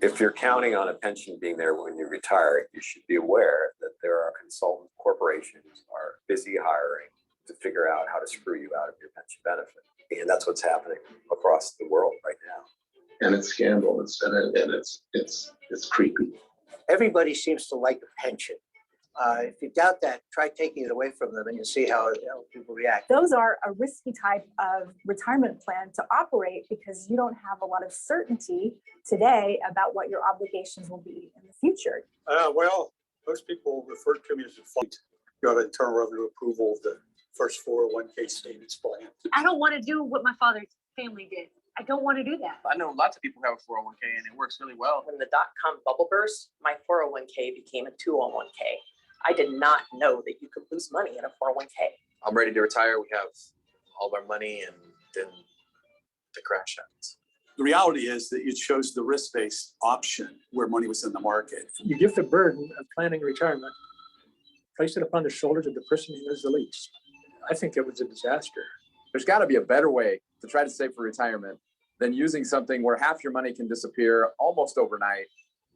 If you're counting on a pension being there when you retire, you should be aware that there are consultant corporations are busy hiring to figure out how to screw you out of your pension benefit. And that's what's happening across the world right now. And it's scandalous and it's creepy. Everybody seems to like a pension. If you doubt that, try taking it away from them and you'll see how people react. Those are a risky type of retirement plan to operate because you don't have a lot of certainty today about what your obligations will be in the future. Well, most people refer to me as a flight. You have Internal Revenue approval of the first 401k savings plan. I don't want to do what my father's family did. I don't want to do that. I know lots of people who have a 401k and it works really well. When the dot-com bubble burst, my 401k became a 201k. I did not know that you could lose money in a 401k. I'm ready to retire. We have all of our money and then the crash happens. The reality is that you chose the risk-based option where money was in the market. You give the burden of planning retirement, place it upon the shoulders of the person who knows the least. I think it was a disaster. There's got to be a better way to try to save for retirement than using something where half your money can disappear almost overnight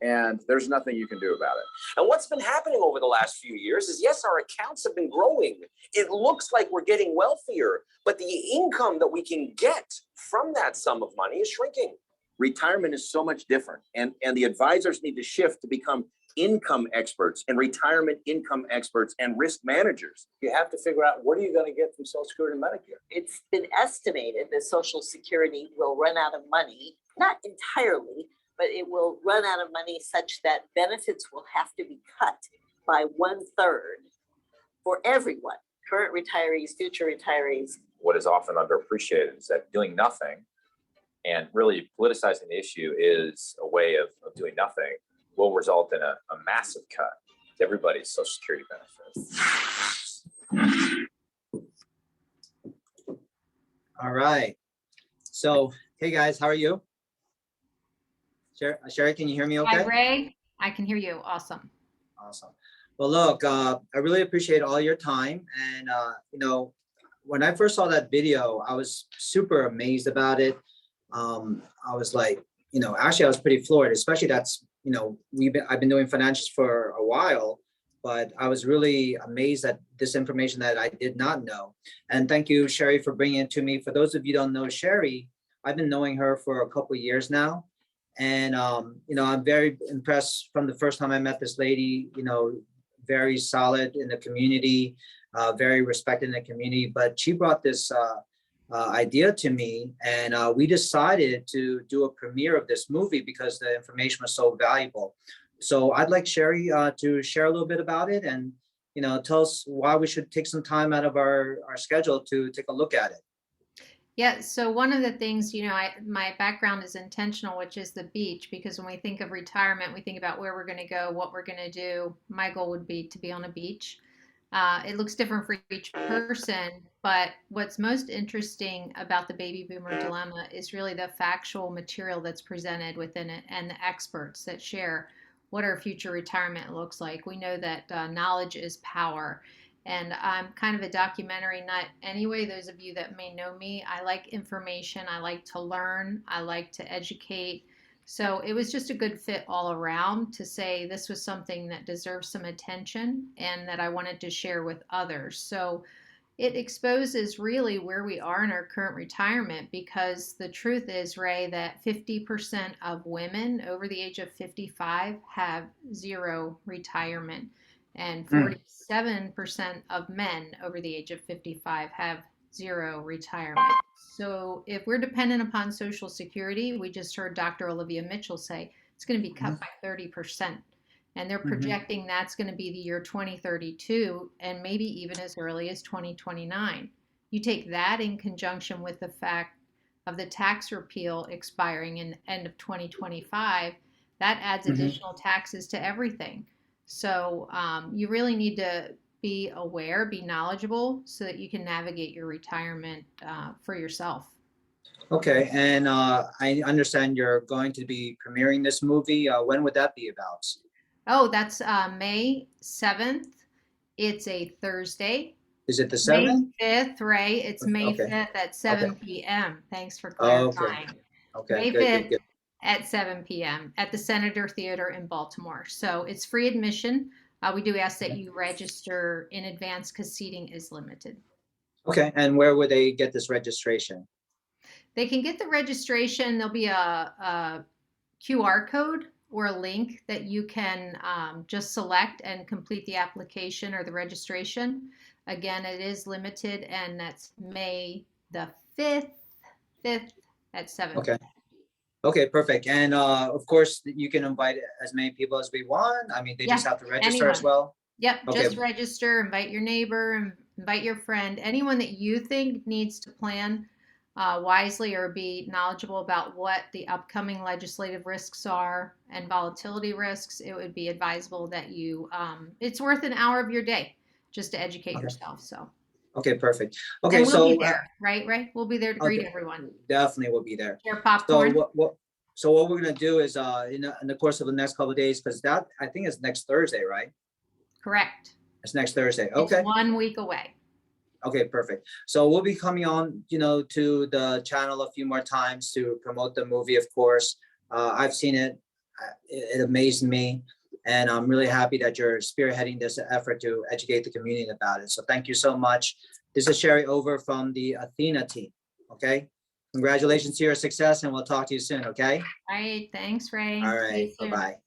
and there's nothing you can do about it. And what's been happening over the last few years is, yes, our accounts have been growing. It looks like we're getting wealthier, but the income that we can get from that sum of money is shrinking. Retirement is so much different, and the advisors need to shift to become income experts and retirement income experts and risk managers. You have to figure out what are you going to get from Social Security and Medicare. It's been estimated that Social Security will run out of money, not entirely, but it will run out of money such that benefits will have to be cut by 1/3 for everyone, current retirees, future retirees. What is often underappreciated is that doing nothing and really politicizing the issue is a way of doing nothing will result in a massive cut to everybody's Social Security benefits. All right. So, hey guys, how are you? Sherry, can you hear me okay? Hi, Ray. I can hear you. Awesome. Awesome. Well, look, I really appreciate all your time. And, when I first saw that video, I was super amazed about it. I was like, actually, I was pretty floored, especially I've been doing financials for a while, but I was really amazed at this information that I did not know. And thank you, Sherry, for bringing it to me. For those of you who don't know Sherry, I've been knowing her for a couple of years now. And, I'm very impressed from the first time I met this lady, very solid in the community, very respected in the community. But she brought this idea to me, and we decided to do a premiere of this movie because the information was so valuable. So I'd like Sherry to share a little bit about it and, tell us why we should take some time out of our schedule to take a look at it. Yeah, so one of the things, my background is intentional, which is the beach, because when we think of retirement, we think about where we're going to go, what we're going to do. My goal would be to be on a beach. It looks different for each person, but what's most interesting about the baby boomer dilemma is really the factual material that's presented within it and the experts that share what our future retirement looks like. We know that knowledge is power. And I'm kind of a documentary nut anyway. Those of you that may know me, I like information. I like to learn. I like to educate. So it was just a good fit all around to say this was something that deserves some attention and that I wanted to share with others. So it exposes really where we are in our current retirement, because the truth is, Ray, that 50% of women over the age of 55 have zero retirement. And 47% of men over the age of 55 have zero retirement. So if we're dependent upon Social Security, we just heard Dr. Olivia Mitchell say it's going to be cut by 30%. And they're projecting that's going to be the year 2032 and maybe even as early as 2029. You take that in conjunction with the fact of the tax repeal expiring in the end of 2025, that adds additional taxes to everything. So you really need to be aware, be knowledgeable so that you can navigate your retirement for yourself. Okay, and I understand you're going to be premiering this movie. When would that be about? Oh, that's May 7th. It's a Thursday. Is it the 7th? May 5th, Ray. It's May 5th at 7 p.m. Thanks for clarifying. Okay, May good, 5th good. at 7 p.m. at the Senator Theater in Baltimore. So it's free admission. We do ask that you register in advance because seating is limited. Okay, and where would they get this registration? They can get the registration. There'll be a QR code or a link that you can just select and complete the application or the registration. Again, it is limited, and that's May the 5th at 7. Okay. Okay, perfect. And of course, you can invite as many people as we want. I mean, they just Yeah, have to register as anyone. well. Yep, Okay. just register, invite your neighbor, invite your friend, anyone that you think needs to plan wisely or be knowledgeable about what the upcoming legislative risks are and volatility risks. It would be advisable that you, it's worth an hour of your day just to educate Okay. yourself. So, Okay, perfect. Okay, and we'll so be there, right? Right? We'll be there to greet okay. everyone. Definitely will be there. Share So popcorn. what we're gonna do is in the course of the next couple of days, because that I think is next Thursday, right? Correct. It's next Thursday. It's Okay. 1 week away. Okay, perfect. So we'll be coming on, to the channel a few more times to promote the movie, of course. I've seen it. It amazed me. And I'm really happy that you're spearheading this effort to educate the community about it. So thank you so much. This is Sherry Over from the Athena team. Okay. Congratulations to your success, and we'll talk to you soon. Okay. All right. Thanks, Ray. All See you right. soon. Bye-bye.